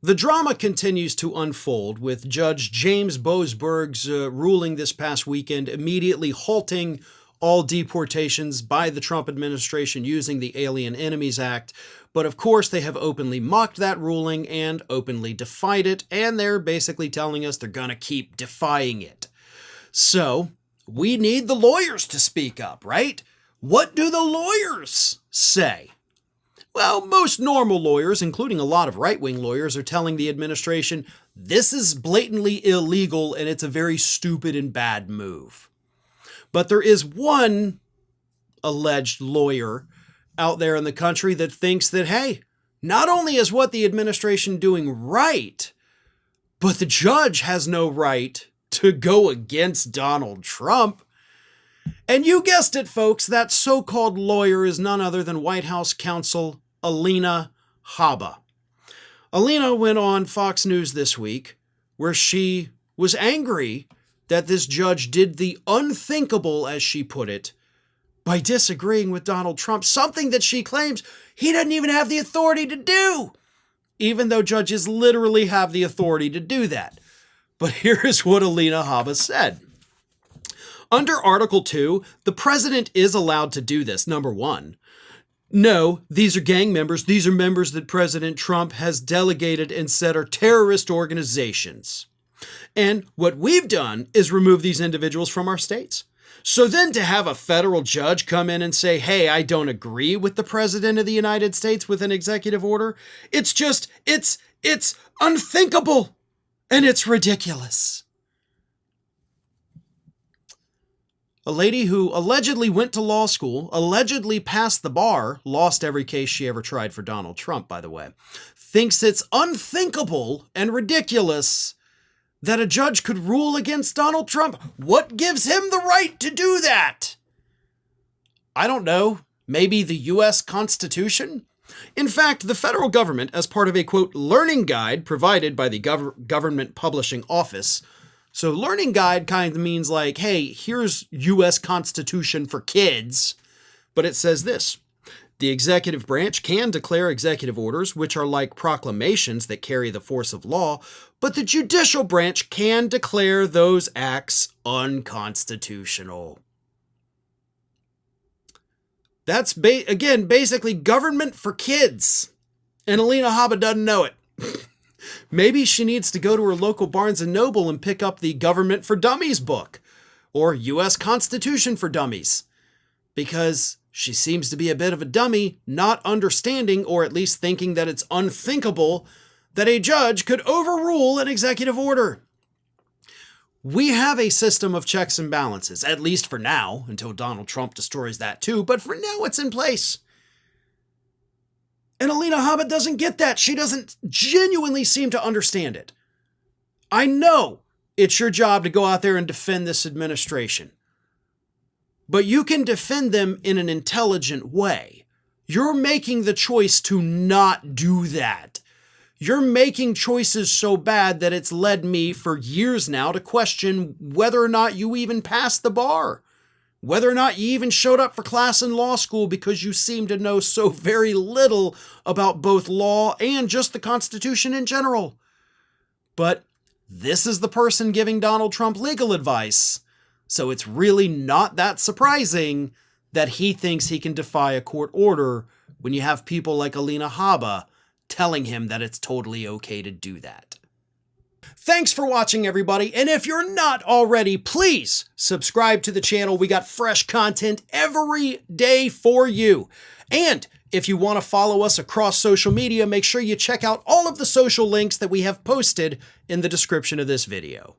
The drama continues to unfold, with Judge James Boasberg's ruling this past weekend immediately halting all deportations by the Trump administration using the Alien Enemies Act. But of course, they have openly mocked that ruling and openly defied it, and they're basically telling us they're going to keep defying it. So, we need the lawyers to speak up, right? What do the lawyers say? Well, most normal lawyers, including a lot of right-wing lawyers, are telling the administration this is blatantly illegal and it's a very stupid and bad move. But there is one alleged lawyer out there in the country that thinks that, hey, not only is what the administration doing right, but the judge has no right to go against Donald Trump. And you guessed it, folks, that so-called lawyer is none other than White House counsel Alina Habba. Alina went on Fox News this week where she was angry that this judge did the unthinkable, as she put it, by disagreeing with Donald Trump, something that she claims he doesn't even have the authority to do, even though judges literally have the authority to do that. But here is what Alina Habba said. Under Article 2, the president is allowed to do this, number one. No, these are gang members. These are members that President Trump has delegated and said are terrorist organizations. And what we've done is remove these individuals from our states. So then to have a federal judge come in and say, hey, I don't agree with the president of the United States with an executive order, it's unthinkable and it's ridiculous. A lady who allegedly went to law school, allegedly passed the bar, lost every case she ever tried for Donald Trump, by the way, thinks it's unthinkable and ridiculous that a judge could rule against Donald Trump. What gives him the right to do that? I don't know. Maybe the U.S. Constitution? In fact, the federal government, as part of a, quote, learning guide provided by the Government Publishing Office. So learning guide kind of means like, hey, here's U.S. Constitution for kids. But it says this. The executive branch can declare executive orders, which are like proclamations that carry the force of law, but the judicial branch can declare those acts unconstitutional. That's, again, basically government for kids. And Alina Habba doesn't know it. Maybe she needs to go to her local Barnes & Noble and pick up the Government for Dummies book, or U.S. Constitution for Dummies, because she seems to be a bit of a dummy, not understanding, or at least thinking that it's unthinkable that a judge could overrule an executive order. We have a system of checks and balances, at least for now, until Donald Trump destroys that too, but for now it's in place. And Alina Habba doesn't get that. She doesn't genuinely seem to understand it. I know it's your job to go out there and defend this administration. But you can defend them in an intelligent way. You're making the choice to not do that. You're making choices so bad that it's led me for years now to question whether or not you even passed the bar. Whether or not you even showed up for class in law school, because you seem to know so very little about both law and just the Constitution in general. But this is the person giving Donald Trump legal advice. So it's really not that surprising that he thinks he can defy a court order when you have people like Alina Habba telling him that it's totally okay to do that. Thanks for watching, everybody. And if you're not already, please subscribe to the channel. We got fresh content every day for you. And if you want to follow us across social media, make sure you check out all of the social links that we have posted in the description of this video.